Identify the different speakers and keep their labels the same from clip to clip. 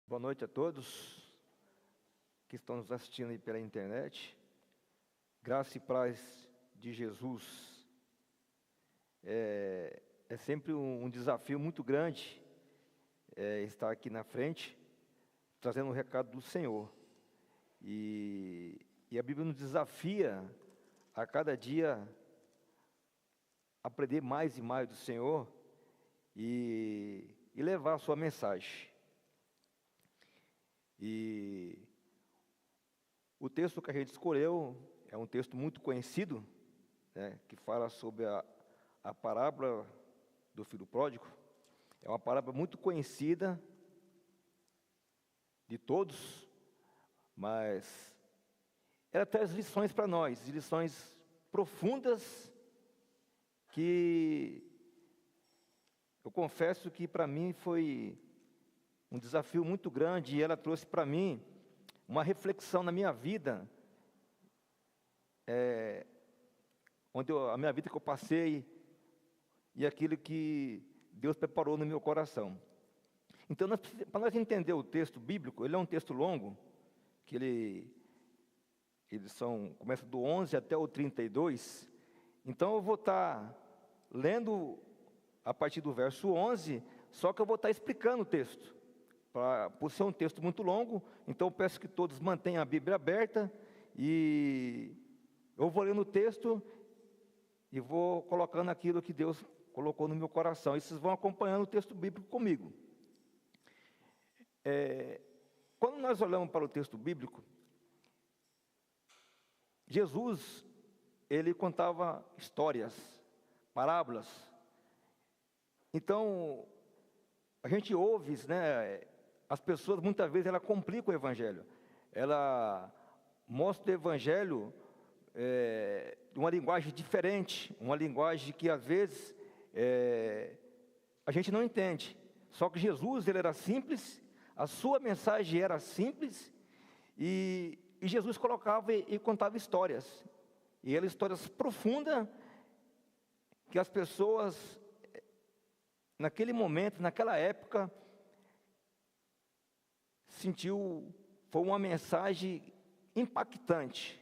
Speaker 1: Boa noite a todos que estão nos assistindo aí pela internet. Graça e paz de Jesus. É sempre um desafio muito grande estar aqui na frente, trazendo o recado do Senhor. E a Bíblia nos desafia a cada dia aprender mais e mais do Senhor e levar a sua mensagem. E o texto que a gente escolheu é um texto muito conhecido, né, que fala sobre a parábola do filho pródigo. É uma parábola muito conhecida de todos, mas ela traz lições para nós, lições profundas que eu confesso que para mim foi um desafio muito grande, e ela trouxe para mim uma reflexão na minha vida, a minha vida que eu passei e aquilo que Deus preparou no meu coração. Então, para nós entender o texto bíblico, ele é um texto longo, que começa do 11 até o 32, então eu vou estar lendo a partir do verso 11, só que eu vou estar explicando o texto. Por ser um texto muito longo, então eu peço que todos mantenham a Bíblia aberta, e eu vou lendo o texto e vou colocando aquilo que Deus colocou no meu coração, e vocês vão acompanhando o texto bíblico comigo. Quando nós olhamos para o texto bíblico, Jesus, ele contava histórias, parábolas. Então, a gente ouve, né? As pessoas, muitas vezes, ela complica o Evangelho. Ela mostra o Evangelho de uma linguagem diferente, uma linguagem que, às vezes, a gente não entende. Só que Jesus, ele era simples, a sua mensagem era simples, e Jesus colocava e contava histórias. E eram histórias profundas, que as pessoas, naquele momento, naquela época, foi uma mensagem impactante.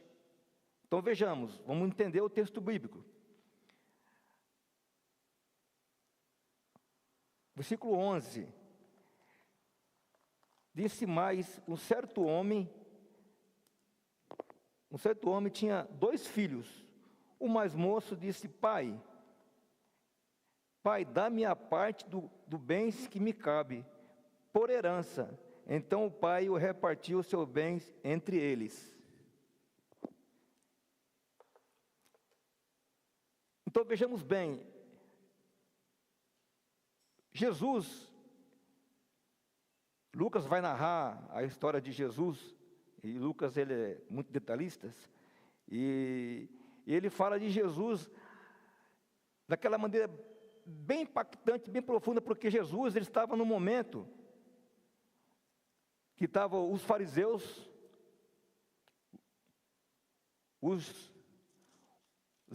Speaker 1: Então vejamos, vamos entender o texto bíblico. Versículo 11. Disse mais, um certo homem tinha 2 filhos. O mais moço disse: Pai, dá-me a parte do bens que me cabe, por herança. Então o pai o repartiu os seus bens entre eles. Então vejamos bem, Lucas vai narrar a história de Jesus, e Lucas ele é muito detalhista, e ele fala de Jesus daquela maneira bem impactante, bem profunda, porque Jesus ele estava no momento que estavam os fariseus, os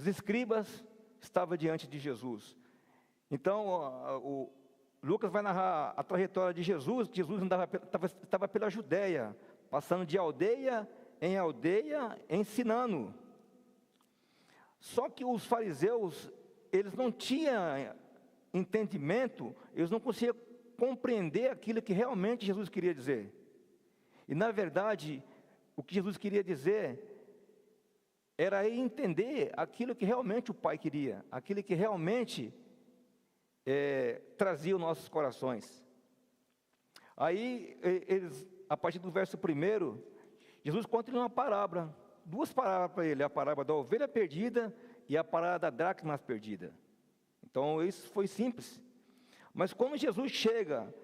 Speaker 1: escribas, estavam diante de Jesus. Então, o Lucas vai narrar a trajetória de Jesus. Jesus estava pela Judéia, passando de aldeia, ensinando. Só que os fariseus, eles não tinham entendimento, eles não conseguiam compreender aquilo que realmente Jesus queria dizer. E na verdade, o que Jesus queria dizer era entender aquilo que realmente o Pai queria, aquilo que realmente trazia os nossos corações. Aí, a partir do verso 1, Jesus conta uma parábola, 2 parábolas para ele: a parábola da ovelha perdida e a parábola da dracma perdida. Então, isso foi simples. Mas quando Jesus chega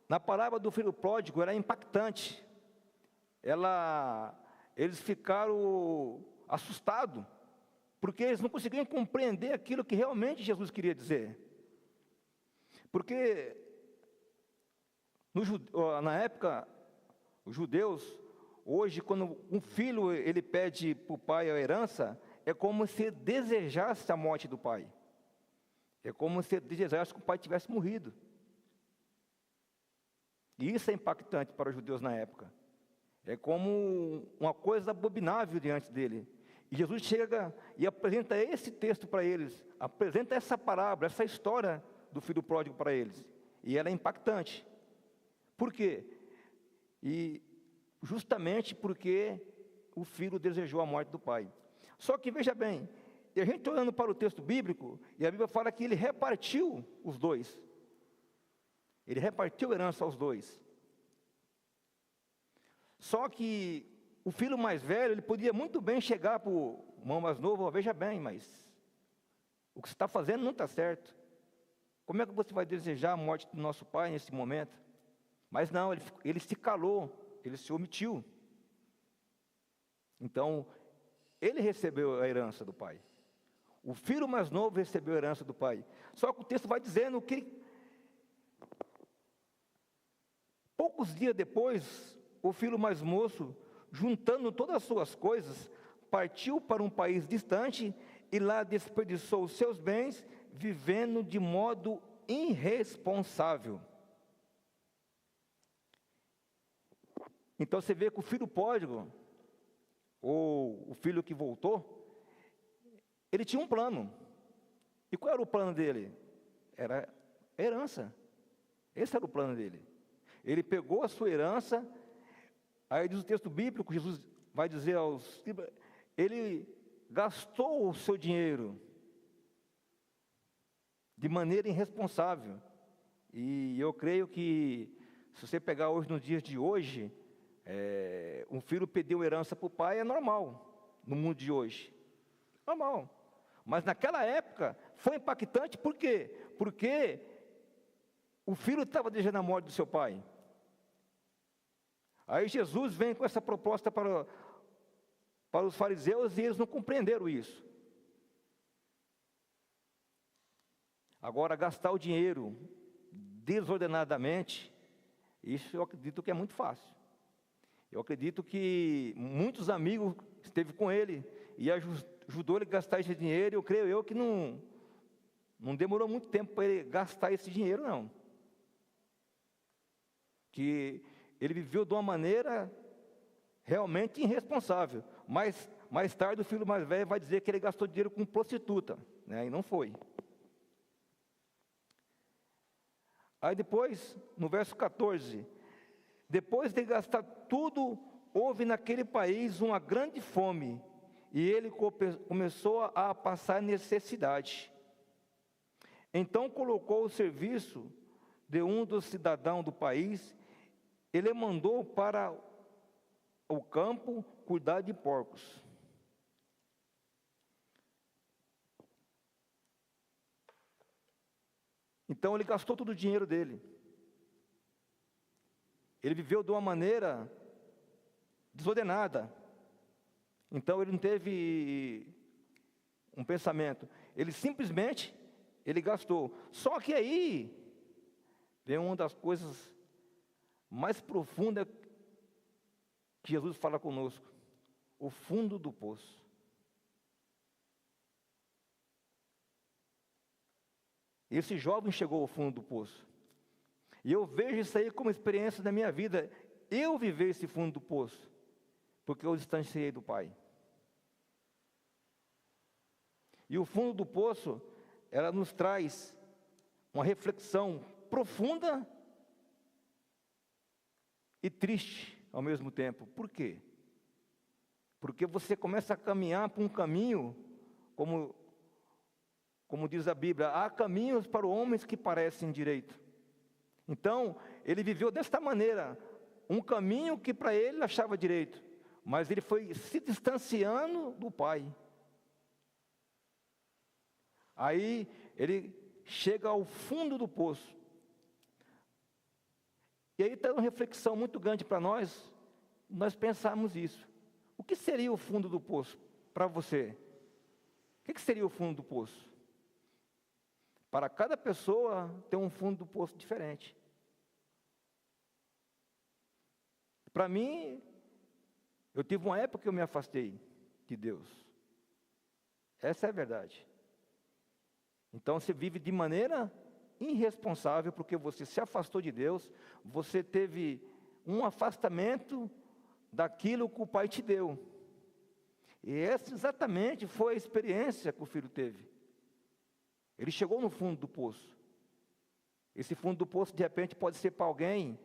Speaker 1: na parábola do filho pródigo, era impactante. Eles ficaram assustados, porque eles não conseguiam compreender aquilo que realmente Jesus queria dizer. Porque na época, os judeus, hoje, quando um filho ele pede para o pai a herança, é como se desejasse a morte do pai. É como se desejasse que o pai tivesse morrido. E isso é impactante para os judeus na época. É como uma coisa abominável diante dele. E Jesus chega e apresenta esse texto para eles, apresenta essa parábola, essa história do filho pródigo para eles. E ela é impactante. Por quê? E justamente porque o filho desejou a morte do pai. Só que veja bem, e a gente olhando para o texto bíblico, e a Bíblia fala que ele repartiu os dois. Ele repartiu a herança aos dois. Só que o filho mais velho, ele podia muito bem chegar para o irmão mais novo, veja bem, mas o que você está fazendo não está certo. Como é que você vai desejar a morte do nosso pai nesse momento? Mas não, ele se calou, ele se omitiu. Então, ele recebeu a herança do pai. O filho mais novo recebeu a herança do pai. Só que o texto vai dizendo que poucos dias depois, o filho mais moço, juntando todas as suas coisas, partiu para um país distante e lá desperdiçou os seus bens, vivendo de modo irresponsável. Então você vê que o filho pródigo, ou o filho que voltou, ele tinha um plano. E qual era o plano dele? Era herança. Esse era o plano dele. Ele pegou a sua herança. Aí diz o texto bíblico, Jesus vai dizer aos... Ele gastou o seu dinheiro de maneira irresponsável. E eu creio que, se você pegar hoje, nos dias de hoje, um filho pediu herança para o pai, é normal, no mundo de hoje. Normal. Mas naquela época, foi impactante, por quê? Porque o filho estava desejando a morte do seu pai. Aí Jesus vem com essa proposta para os fariseus e eles não compreenderam isso. Agora, gastar o dinheiro desordenadamente, isso eu acredito que é muito fácil. Eu acredito que muitos amigos esteve com ele e ajudou ele a gastar esse dinheiro. Eu creio que não demorou muito tempo para ele gastar esse dinheiro, não. Que ele viveu de uma maneira realmente irresponsável. Mas mais tarde o filho mais velho vai dizer que ele gastou dinheiro com prostituta, né? E não foi. Aí depois, no verso 14, depois de gastar tudo, houve naquele país uma grande fome, e ele começou a passar necessidade. Então colocou o serviço de um dos cidadãos do país, ele mandou para o campo cuidar de porcos. Então ele gastou todo o dinheiro dele. Ele viveu de uma maneira desordenada. Então ele não teve um pensamento. Ele simplesmente, ele gastou. Só que aí, vem uma das coisas mais profundas que Jesus fala conosco. O fundo do poço. Esse jovem chegou ao fundo do poço. E eu vejo isso aí como experiência da minha vida. Eu vivi esse fundo do poço, porque eu distanciei do Pai. E o fundo do poço, ela nos traz uma reflexão profunda e triste ao mesmo tempo. Por quê? Porque você começa a caminhar por um caminho, como diz a Bíblia, há caminhos para homens que parecem direito. Então, ele viveu desta maneira, um caminho que para ele achava direito, mas ele foi se distanciando do Pai. Aí, ele chega ao fundo do poço. E aí está uma reflexão muito grande para nós pensarmos isso. O que seria o fundo do poço para você? O que seria o fundo do poço? Para cada pessoa tem um fundo do poço diferente. Para mim, eu tive uma época que eu me afastei de Deus. Essa é a verdade. Então você vive de maneira irresponsável, porque você se afastou de Deus, você teve um afastamento daquilo que o Pai te deu. E essa exatamente foi a experiência que o filho teve. Ele chegou no fundo do poço. Esse fundo do poço, de repente, pode ser para alguém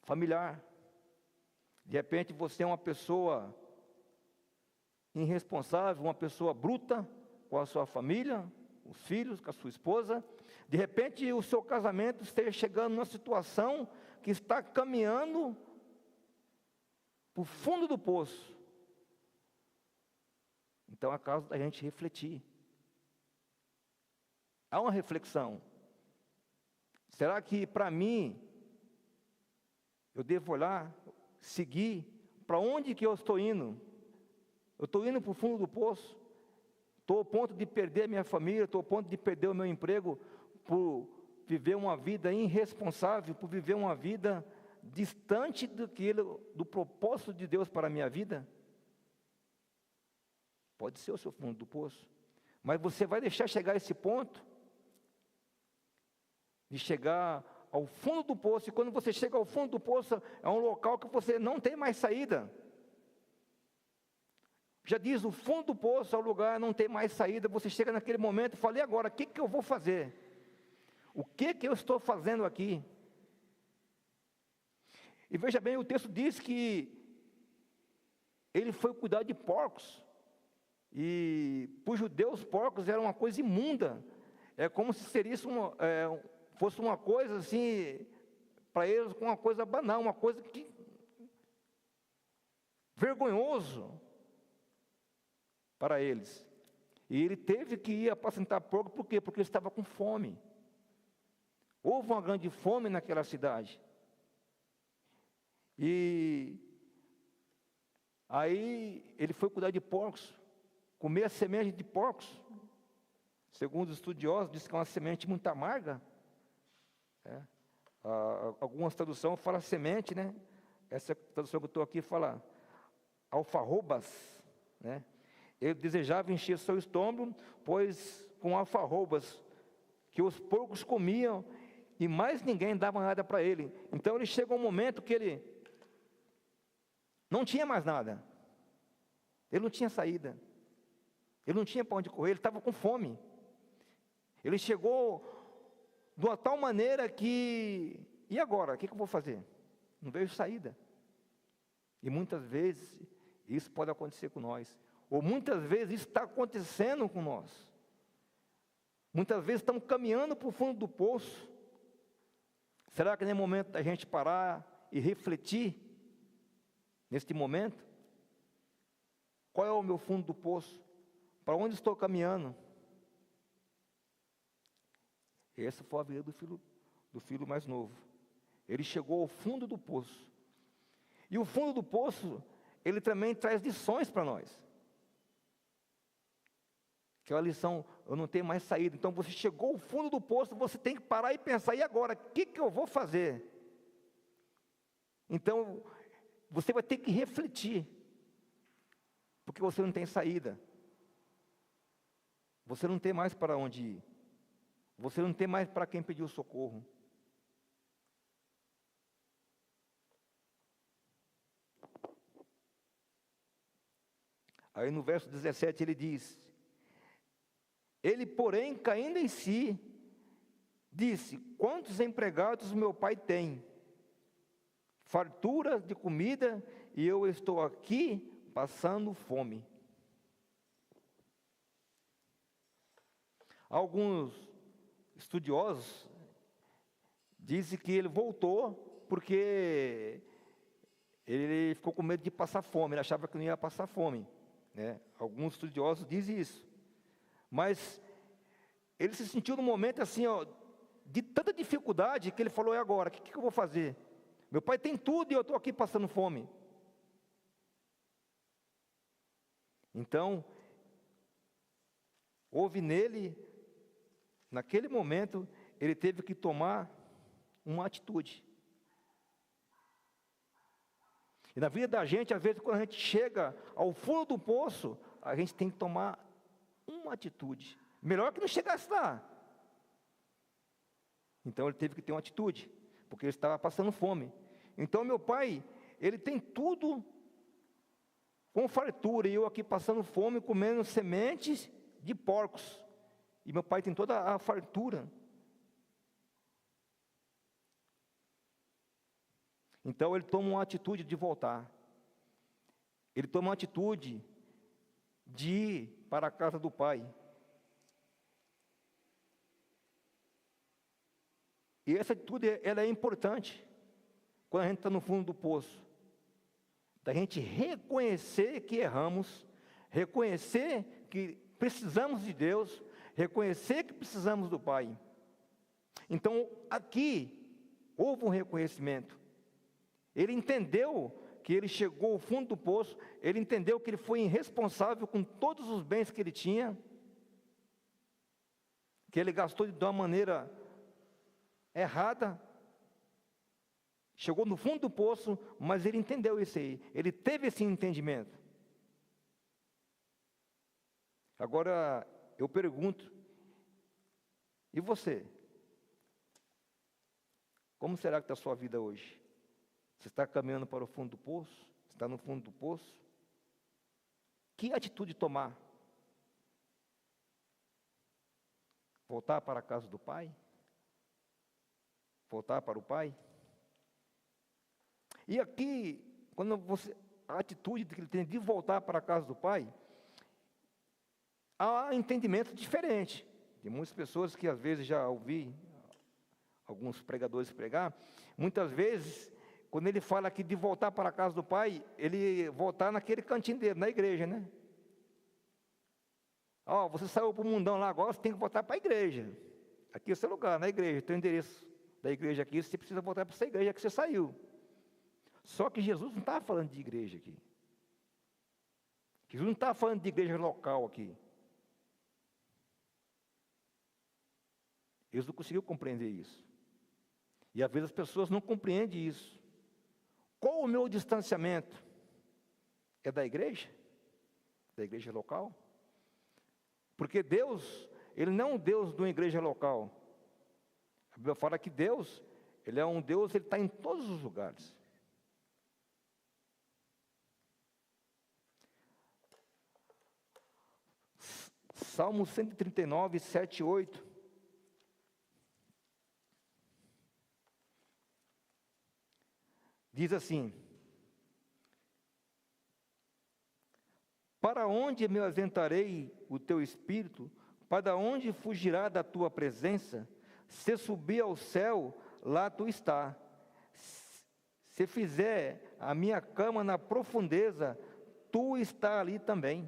Speaker 1: familiar. De repente, você é uma pessoa irresponsável, uma pessoa bruta com a sua família, os filhos, com a sua esposa. De repente, o seu casamento esteja chegando numa situação que está caminhando para o fundo do poço. Então, é caso da gente refletir. Há uma reflexão. Será que para mim, eu devo olhar, seguir, para onde que eu estou indo? Eu estou indo para o fundo do poço? Estou ao ponto de perder a minha família, estou ao ponto de perder o meu emprego, por viver uma vida irresponsável, por viver uma vida distante do propósito de Deus para a minha vida? Pode ser o seu fundo do poço. Mas você vai deixar chegar a esse ponto? De chegar ao fundo do poço, e quando você chega ao fundo do poço, é um local que você não tem mais saída. Já diz, o fundo do poço é o lugar, não tem mais saída. Você chega naquele momento e fala, e agora, o que eu vou fazer? O que eu estou fazendo aqui? E veja bem, o texto diz que ele foi cuidar de porcos. E para os judeus, porcos eram uma coisa imunda. É como se fosse uma coisa assim, para eles, uma coisa banal, uma coisa que vergonhoso para eles. E ele teve que ir apacentar porco, por quê? Porque ele estava com fome. Houve uma grande fome naquela cidade. E aí ele foi cuidar de porcos, comer a semente de porcos. Segundo os estudiosos, diz que é uma semente muito amarga. Algumas traduções falam semente, né? Essa tradução que eu estou aqui fala alfarrobas, né? Ele desejava encher seu estômago, pois com alfarrobas que os porcos comiam, e mais ninguém dava nada para ele. Então ele chegou um momento que ele não tinha mais nada. Ele não tinha saída. Ele não tinha para onde correr, ele estava com fome. Ele chegou de uma tal maneira que, e agora? O que eu vou fazer? Não vejo saída. E muitas vezes isso pode acontecer com nós. Ou muitas vezes isso está acontecendo com nós. Muitas vezes estamos caminhando para o fundo do poço. Será que não é momento da gente parar e refletir neste momento? Qual é o meu fundo do poço? Para onde estou caminhando? Essa foi a vida do filho mais novo. Ele chegou ao fundo do poço. E o fundo do poço, ele também traz lições para nós. Aquela lição, eu não tenho mais saída. Então você chegou ao fundo do poço, você tem que parar e pensar, e agora? O que eu vou fazer? Então, você vai ter que refletir. Porque você não tem saída. Você não tem mais para onde ir. Você não tem mais para quem pedir o socorro. Aí no verso 17 ele diz: ele, porém, caindo em si, disse: quantos empregados meu pai tem? Fartura de comida, e eu estou aqui passando fome. Alguns estudiosos dizem que ele voltou porque ele ficou com medo de passar fome, ele achava que não ia passar fome, né? Alguns estudiosos dizem isso. Mas ele se sentiu num momento assim, de tanta dificuldade, que ele falou: e agora, o que eu vou fazer? Meu pai tem tudo e eu estou aqui passando fome. Então, houve nele, naquele momento, ele teve que tomar uma atitude. E na vida da gente, às vezes, quando a gente chega ao fundo do poço, a gente tem que tomar uma atitude. Melhor que não chegasse lá. Então ele teve que ter uma atitude, porque ele estava passando fome. Então meu pai, ele tem tudo com fartura, e eu aqui passando fome, comendo sementes de porcos. E meu pai tem toda a fartura. Então ele toma uma atitude de voltar. Ele toma uma atitude de ir para a casa do pai. E essa atitude, ela é importante quando a gente está no fundo do poço. Da gente reconhecer que erramos, reconhecer que precisamos de Deus, reconhecer que precisamos do Pai. Então, aqui, houve um reconhecimento. Ele entendeu que ele chegou ao fundo do poço, ele entendeu que ele foi irresponsável com todos os bens que ele tinha, que ele gastou de uma maneira errada, chegou no fundo do poço, mas ele entendeu isso aí, ele teve esse entendimento. Agora, eu pergunto, e você? Como será que está a sua vida hoje? Você está caminhando para o fundo do poço? Está no fundo do poço? Que atitude tomar? Voltar para a casa do Pai? Voltar para o Pai? E aqui, a atitude que ele tem de voltar para a casa do Pai, há entendimento diferente. Tem muitas pessoas que às vezes já ouvi alguns pregadores pregar, muitas vezes, quando ele fala aqui de voltar para a casa do Pai, ele voltar naquele cantinho dele, na igreja, né? Você saiu para o mundão lá agora, você tem que voltar para a igreja. Aqui é o seu lugar, na igreja, tem o endereço da igreja aqui, você precisa voltar para essa igreja que você saiu. Só que Jesus não estava falando de igreja aqui. Jesus não estava falando de igreja local aqui. Eles não conseguiram compreender isso. E às vezes as pessoas não compreendem isso. Qual o meu distanciamento? É da igreja? Da igreja local? Porque Deus, Ele não é um Deus de uma igreja local. A Bíblia fala que Deus, Ele é um Deus, Ele está em todos os lugares. Salmo 139, 7 e 8. Diz assim: para onde me ausentarei o teu espírito? Para onde fugirá da tua presença? Se subir ao céu, lá tu está. Se fizer a minha cama na profundeza, tu está ali também.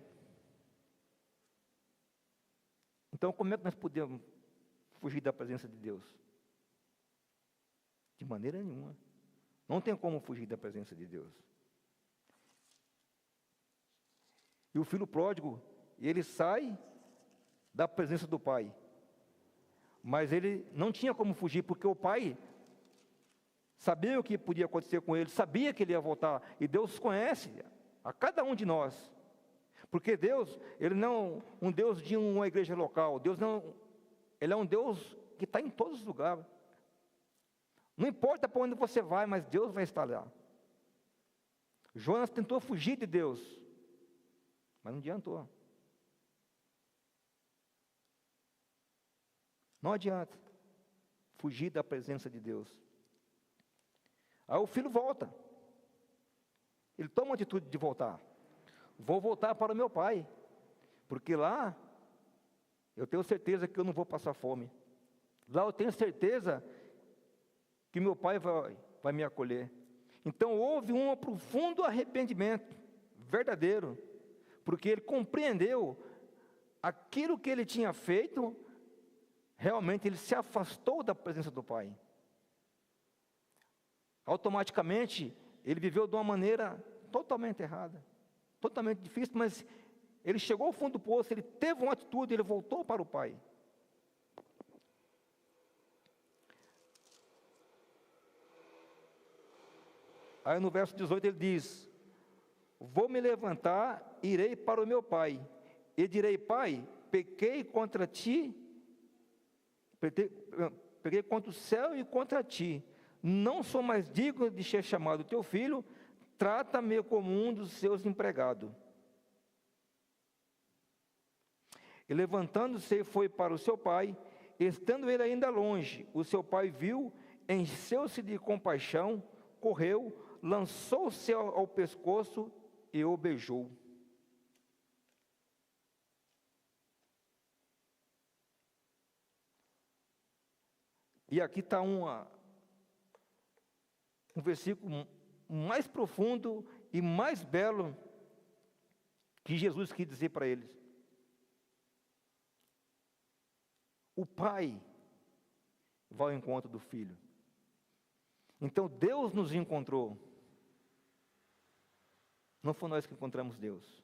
Speaker 1: Então, como é que nós podemos fugir da presença de Deus? De maneira nenhuma. Não tem como fugir da presença de Deus. E o filho pródigo, ele sai da presença do pai. Mas ele não tinha como fugir, porque o pai sabia o que podia acontecer com ele, sabia que ele ia voltar. E Deus conhece a cada um de nós. Porque Deus, Ele não é um Deus de uma igreja local. Ele é um Deus que está em todos os lugares. Não importa para onde você vai, mas Deus vai estar lá. Jonas tentou fugir de Deus, mas não adiantou. Não adianta fugir da presença de Deus. Aí o filho volta. Ele toma a atitude de voltar. Vou voltar para o meu pai, porque lá eu tenho certeza que eu não vou passar fome. Lá eu tenho certeza que meu pai vai me acolher. Então houve um profundo arrependimento, verdadeiro, porque ele compreendeu aquilo que ele tinha feito, realmente ele se afastou da presença do pai. Automaticamente, ele viveu de uma maneira totalmente errada. Totalmente difícil, mas ele chegou ao fundo do poço, ele teve uma atitude, ele voltou para o pai. Aí no verso 18 ele diz: vou me levantar, irei para o meu pai, e direi: pai, pequei contra ti, peguei contra o céu e contra ti. Não sou mais digno de ser chamado teu filho, trata-me como um dos seus empregados. E levantando-se, foi para o seu pai. Estando ele ainda longe, o seu pai viu, encheu-se de compaixão, correu, lançou-se ao pescoço e o beijou. E aqui está um versículo mais profundo e mais belo que Jesus quis dizer para eles. O pai vai ao encontro do filho. Então Deus nos encontrou. Não foi nós que encontramos Deus.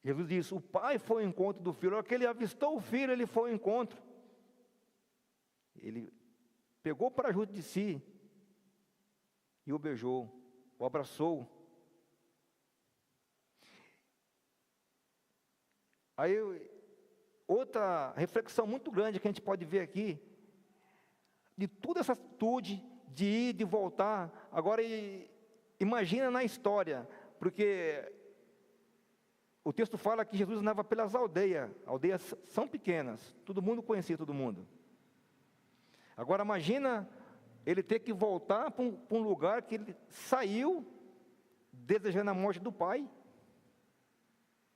Speaker 1: Jesus disse, o pai foi ao encontro do filho. A hora que ele avistou o filho, ele foi ao encontro. Ele pegou para junto de si e o beijou, o abraçou. Aí, outra reflexão muito grande que a gente pode ver aqui, de toda essa atitude de ir, de voltar. Agora, imagina na história, porque o texto fala que Jesus andava pelas aldeias são pequenas, todo mundo conhecia todo mundo. Agora imagina ele ter que voltar para um lugar que ele saiu desejando a morte do pai,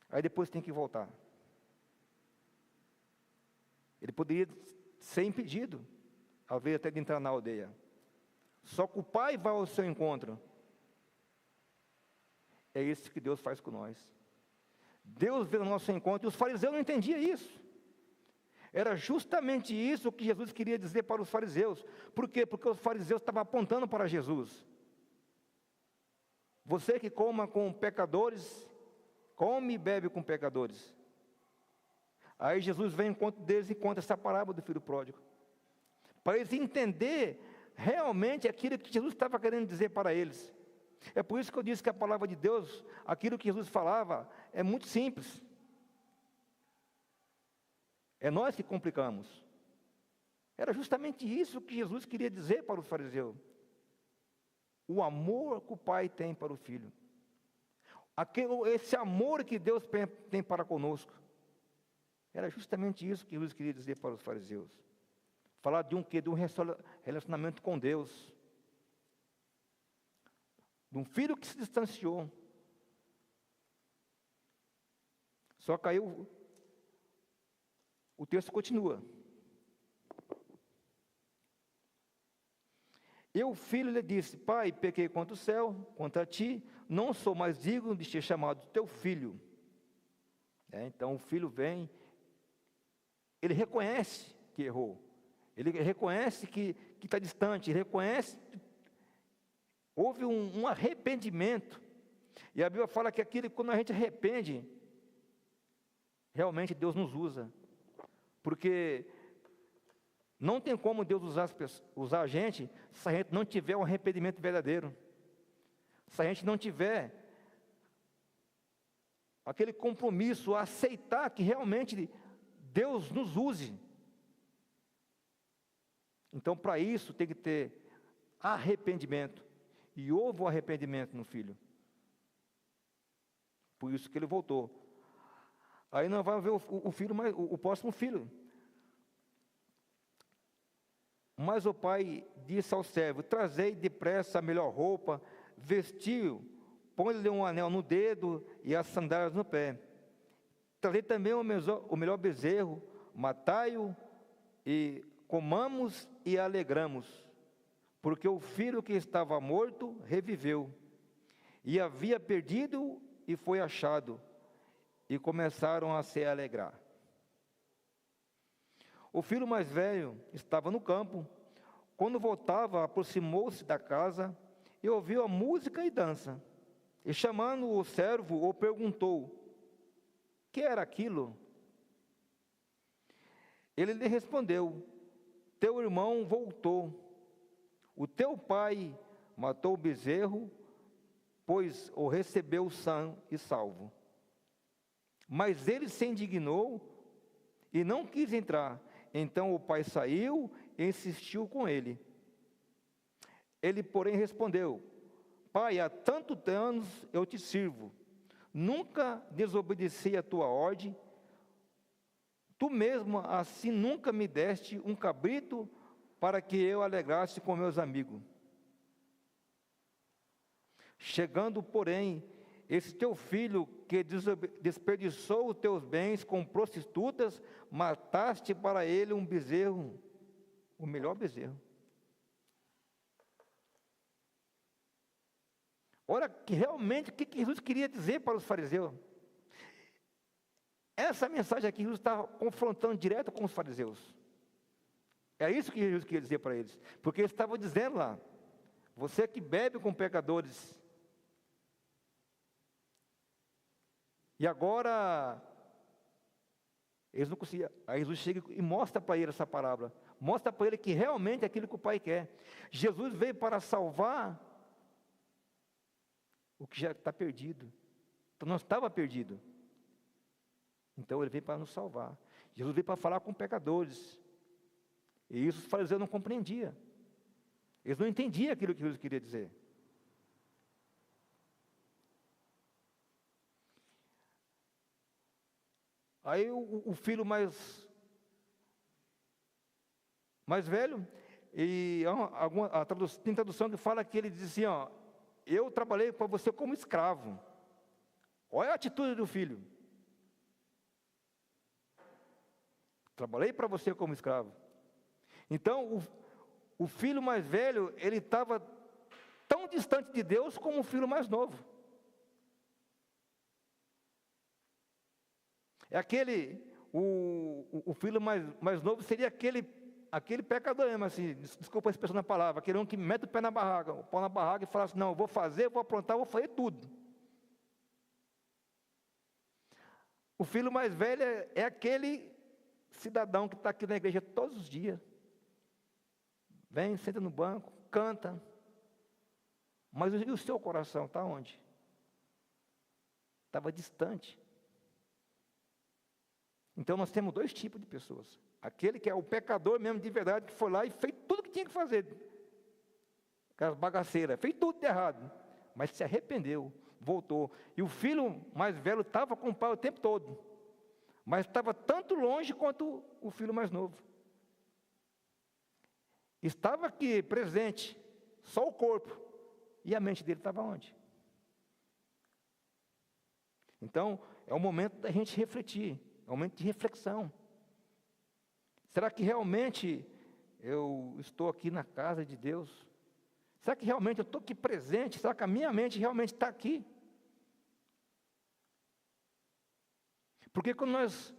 Speaker 1: aí depois tem que voltar. Ele poderia ser impedido, às vezes até de entrar na aldeia. Só que o pai vai ao seu encontro. É isso que Deus faz com nós. Deus veio ao nosso encontro, e os fariseus não entendiam isso. Era justamente isso que Jesus queria dizer para os fariseus. Por quê? Porque os fariseus estavam apontando para Jesus. Você que coma com pecadores, come e bebe com pecadores. Aí Jesus vem ao encontro deles e conta essa parábola do filho pródigo, para eles entender realmente aquilo que Jesus estava querendo dizer para eles. É por isso que eu disse que a palavra de Deus, aquilo que Jesus falava, é muito simples. É nós que complicamos. Era justamente isso que Jesus queria dizer para os fariseus. O amor que o Pai tem para o Filho. Esse amor que Deus tem para conosco. Era justamente isso que Jesus queria dizer para os fariseus. Falar de um quê? De um relacionamento com Deus. De um filho que se distanciou. Só que aí o texto continua. E o filho lhe disse, pai, pequei contra o céu, contra ti, não sou mais digno de ser chamado teu filho. Então o filho vem, ele reconhece que errou, ele reconhece que está distante, ele reconhece que houve um arrependimento. E a Bíblia fala que quando a gente arrepende, realmente Deus nos usa. Porque não tem como Deus usar a gente se a gente não tiver um arrependimento verdadeiro. Se a gente não tiver aquele compromisso, a aceitar que realmente Deus nos use. Então, para isso, tem que ter arrependimento. E houve um arrependimento no filho. Por isso que ele voltou. Aí nós vamos ver o próximo filho. Mas o pai disse ao servo, trazei depressa a melhor roupa, vestiu, põe-lhe um anel no dedo e as sandálias no pé. Trazei também o melhor bezerro, matai-o e comamos e alegramos, porque o filho que estava morto reviveu, e havia perdido e foi achado, e começaram a se alegrar. O filho mais velho estava no campo. Quando voltava, aproximou-se da casa e ouviu a música e dança. E chamando o servo, o perguntou, que era aquilo? Ele lhe respondeu, teu irmão voltou. O teu pai matou o bezerro, pois o recebeu são e salvo. Mas ele se indignou e não quis entrar. Então o pai saiu e insistiu com ele. Ele, porém, respondeu: Pai, há tantos anos eu te sirvo, nunca desobedeci a tua ordem, tu mesmo assim nunca me deste um cabrito para que eu alegrasse com meus amigos. Chegando, porém, esse teu filho que desperdiçou os teus bens com prostitutas, mataste para ele um bezerro, o melhor bezerro. Olha que realmente o que Jesus queria dizer para os fariseus. Essa mensagem aqui Jesus estava confrontando direto com os fariseus. É isso que Jesus queria dizer para eles. Porque ele estava dizendo lá: você que bebe com pecadores. E agora, eles não conseguiam. Aí Jesus chega e mostra para ele essa parábola. Mostra para ele que realmente é aquilo que o Pai quer. Jesus veio para salvar o que já está perdido. Então não estava perdido. Então ele veio para nos salvar. Jesus veio para falar com pecadores. E isso os fariseus não compreendiam. Eles não entendiam aquilo que Jesus queria dizer. Aí o filho mais velho, e tem tradução que fala que ele diz assim, ó: eu trabalhei para você como escravo. Olha a atitude do filho. Trabalhei para você como escravo. Então, o filho mais velho, ele estava tão distante de Deus como o filho mais novo. É o filho mais novo seria aquele pecador mesmo, assim, desculpa a expressão da palavra, aquele um que mete o pé na barraca e fala assim: não, eu vou fazer, eu vou aprontar, eu vou fazer tudo. O filho mais velho é aquele cidadão que está aqui na igreja todos os dias. Vem, senta no banco, canta. Mas e o seu coração está onde? Estava distante. Então nós temos dois tipos de pessoas. Aquele que é o pecador mesmo de verdade, que foi lá e fez tudo o que tinha que fazer. Aquelas bagaceiras, fez tudo de errado. Mas se arrependeu, voltou. E o filho mais velho estava com o pai o tempo todo. Mas estava tanto longe quanto o filho mais novo. Estava aqui presente, só o corpo. E a mente dele estava onde? Então, é o momento da gente refletir. É um momento de reflexão. Será que realmente eu estou aqui na casa de Deus? Será que realmente eu estou aqui presente? Será que a minha mente realmente está aqui? Porque quando nós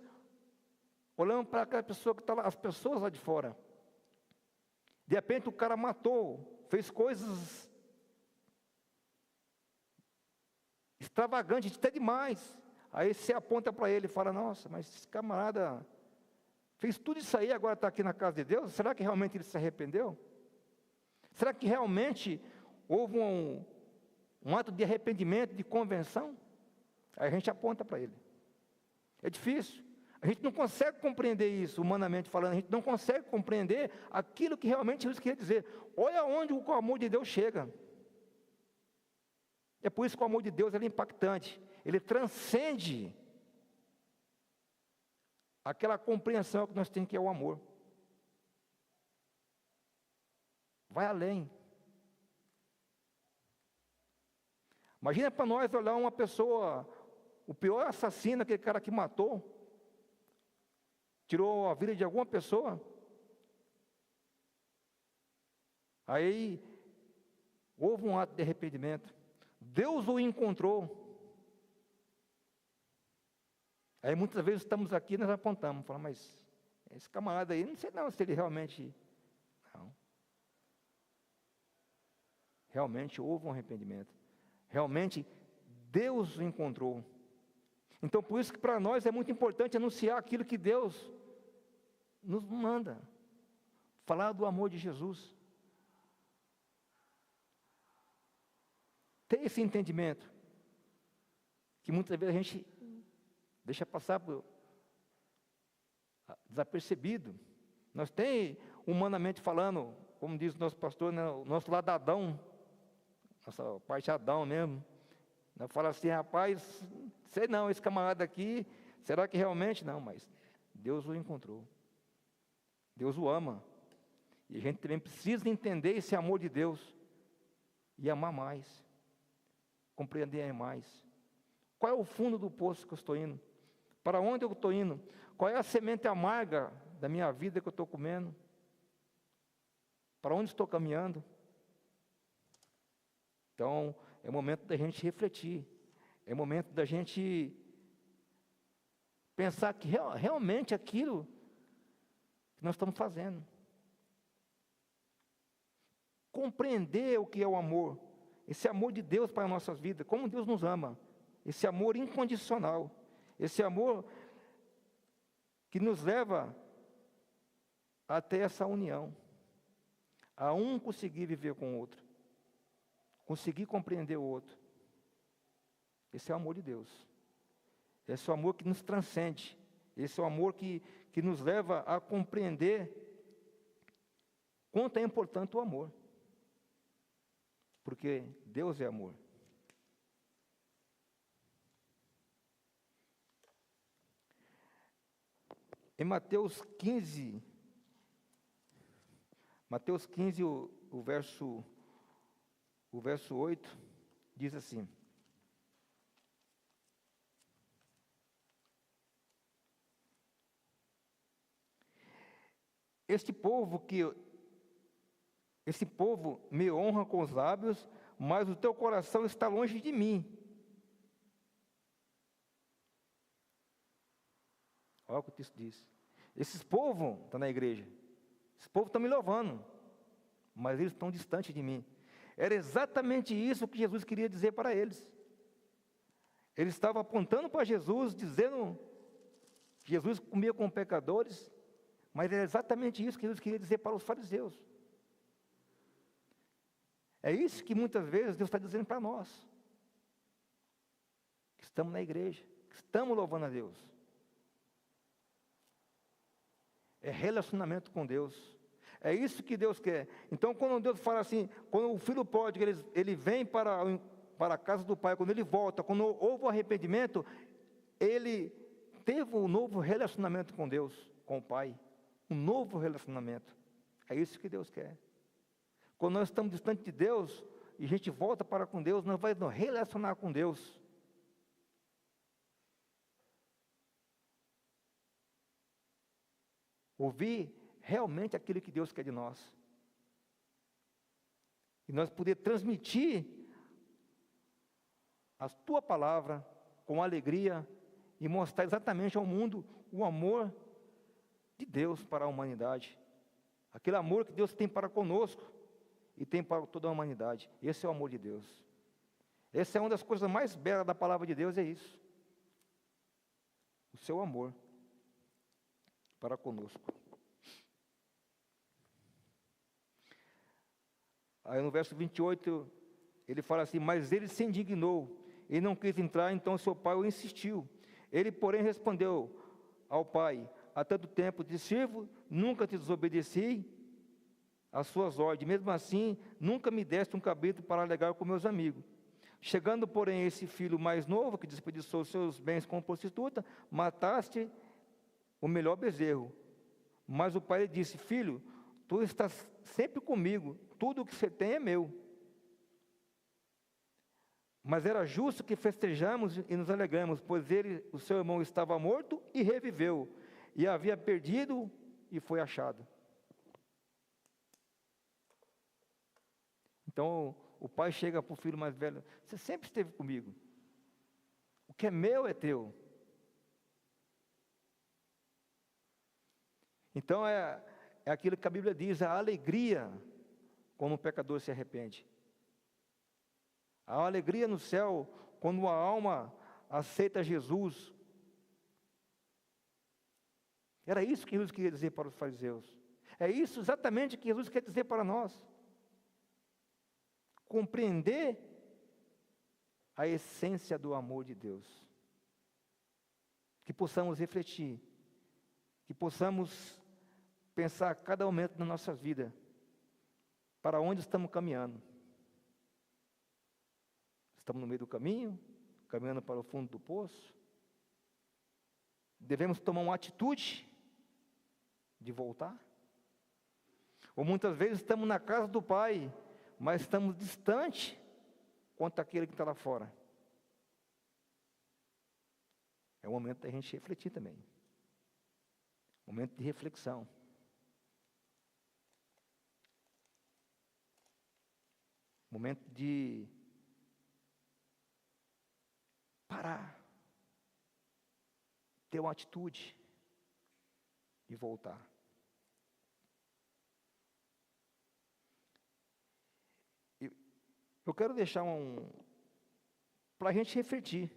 Speaker 1: olhamos para aquela pessoa que está lá, as pessoas lá de fora, de repente o cara matou, fez coisas extravagantes, até demais. Aí você aponta para ele e fala: nossa, mas esse camarada fez tudo isso aí, agora está aqui na casa de Deus? Será que realmente ele se arrependeu? Será que realmente houve um ato de arrependimento, de convenção? Aí a gente aponta para ele. É difícil. A gente não consegue compreender isso, humanamente falando. A gente não consegue compreender aquilo que realmente Jesus queria dizer. Olha onde o amor de Deus chega. É por isso que o amor de Deus é impactante. Ele transcende aquela compreensão que nós temos, que é o amor. Vai além. Imagina para nós olhar uma pessoa, o pior assassino, aquele cara que matou, tirou a vida de alguma pessoa. Aí houve um ato de arrependimento. Deus o encontrou. Aí muitas vezes estamos aqui e nós apontamos, falamos: mas esse camarada aí, não sei não se ele realmente... Não. Realmente houve um arrependimento. Realmente Deus o encontrou. Então por isso que para nós é muito importante anunciar aquilo que Deus nos manda. Falar do amor de Jesus. Ter esse entendimento. Que muitas vezes a gente deixa passar desapercebido. Nós tem, humanamente falando, como diz o nosso pastor, né, o nosso lado Adão, nossa parte Adão mesmo. Nós fala assim, rapaz, sei não, esse camarada aqui, será que realmente? Não, mas Deus o encontrou. Deus o ama. E a gente também precisa entender esse amor de Deus e amar mais, compreender mais. Qual é o fundo do poço que eu estou indo? Para onde eu estou indo? Qual é a semente amarga da minha vida que eu estou comendo? Para onde estou caminhando? Então, é o momento da gente refletir. É o momento da gente pensar que realmente aquilo que nós estamos fazendo. Compreender o que é o amor. Esse amor de Deus para as nossas vidas. Como Deus nos ama. Esse amor incondicional. Esse amor que nos leva até essa união. A um conseguir viver com o outro. Conseguir compreender o outro. Esse é o amor de Deus. Esse é o amor que nos transcende. Esse é o amor que nos leva a compreender quanto é importante o amor. Porque Deus é amor. Em Mateus 15, o verso 8, diz assim: Esse povo me honra com os lábios, mas o teu coração está longe de mim. Olha o que o texto diz. Esses povos estão na igreja. Esses povos estão me louvando, mas eles estão distantes de mim. Era exatamente isso que Jesus queria dizer para eles. Eles estavam apontando para Jesus, dizendo que Jesus comia com pecadores, mas era exatamente isso que Jesus queria dizer para os fariseus. É isso que muitas vezes Deus está dizendo para nós, que estamos na igreja, que estamos louvando a Deus. É relacionamento com Deus. É isso que Deus quer. Então, quando Deus fala assim, quando o filho pródigo, ele vem para a casa do pai, quando ele volta, quando houve o arrependimento, ele teve um novo relacionamento com Deus, com o pai. Um novo relacionamento. É isso que Deus quer. Quando nós estamos distante de Deus, e a gente volta para com Deus, nós vamos nos relacionar com Deus. Ouvir realmente aquilo que Deus quer de nós. E nós poder transmitir a tua palavra com alegria e mostrar exatamente ao mundo o amor de Deus para a humanidade. Aquele amor que Deus tem para conosco e tem para toda a humanidade. Esse é o amor de Deus. Essa é uma das coisas mais belas da palavra de Deus, é isso. O seu amor para conosco. Aí no verso 28, ele fala assim: mas ele se indignou, e não quis entrar, então seu pai o insistiu. Ele, porém, respondeu ao pai: há tanto tempo te sirvo, nunca te desobedeci às suas ordens, mesmo assim, nunca me deste um cabrito para alegar com meus amigos. Chegando, porém, esse filho mais novo, que desperdiçou seus bens com prostituta, mataste o melhor bezerro. Mas o pai lhe disse: filho, tu estás sempre comigo, tudo o que você tem é meu. Mas era justo que festejamos e nos alegramos, pois o seu irmão estava morto e reviveu, e havia perdido e foi achado. Então o pai chega para o filho mais velho: você sempre esteve comigo, o que é meu é teu. Então é aquilo que a Bíblia diz, a alegria quando o pecador se arrepende. Há uma alegria no céu quando a alma aceita Jesus. Era isso que Jesus queria dizer para os fariseus. É isso exatamente que Jesus quer dizer para nós. Compreender a essência do amor de Deus. Que possamos refletir, que possamos pensar a cada momento da nossa vida, para onde estamos caminhando. Estamos no meio do caminho, caminhando para o fundo do poço. Devemos tomar uma atitude de voltar. Ou muitas vezes estamos na casa do Pai, mas estamos distante quanto àquele que está lá fora. É o momento da gente refletir também. Momento de reflexão. Momento de parar. Ter uma atitude de voltar. Eu quero deixar para a gente refletir.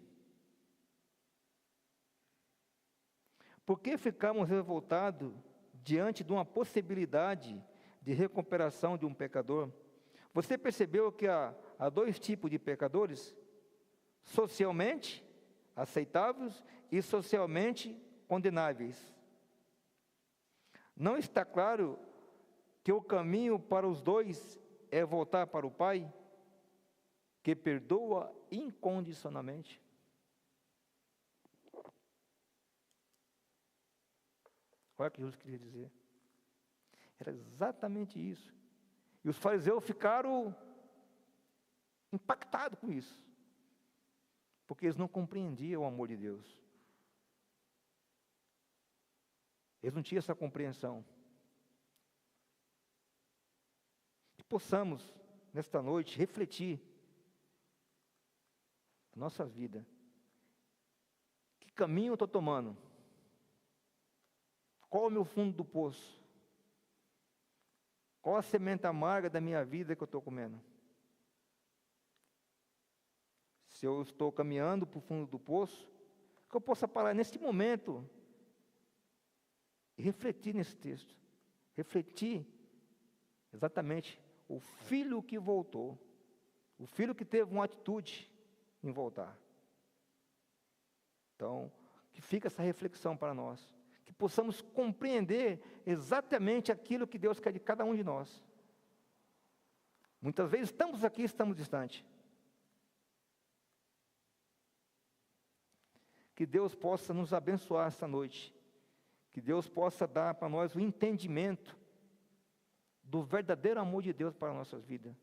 Speaker 1: Por que ficamos revoltados diante de uma possibilidade de recuperação de um pecador? Você percebeu que há dois tipos de pecadores? Socialmente aceitáveis e socialmente condenáveis. Não está claro que o caminho para os dois é voltar para o Pai, que perdoa incondicionalmente? Olha o que Jesus queria dizer. Era exatamente isso. E os fariseus ficaram impactados com isso, porque eles não compreendiam o amor de Deus. Eles não tinham essa compreensão. Que possamos, nesta noite, refletir na nossa vida. Que caminho eu estou tomando? Qual o meu fundo do poço? Qual a semente amarga da minha vida que eu estou comendo? Se eu estou caminhando para o fundo do poço, que eu possa parar neste momento e refletir nesse texto. Refletir exatamente o filho que voltou, o filho que teve uma atitude em voltar. Então, que fica essa reflexão para nós, que possamos compreender exatamente aquilo que Deus quer de cada um de nós. Muitas vezes estamos aqui, estamos distantes. Que Deus possa nos abençoar esta noite. Que Deus possa dar para nós o entendimento do verdadeiro amor de Deus para as nossas vidas.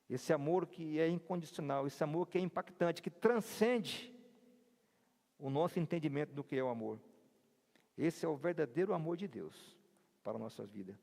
Speaker 1: Esse amor que é incondicional, esse amor que é impactante, que transcende o nosso entendimento do que é o amor. Esse é o verdadeiro amor de Deus para as nossas vidas.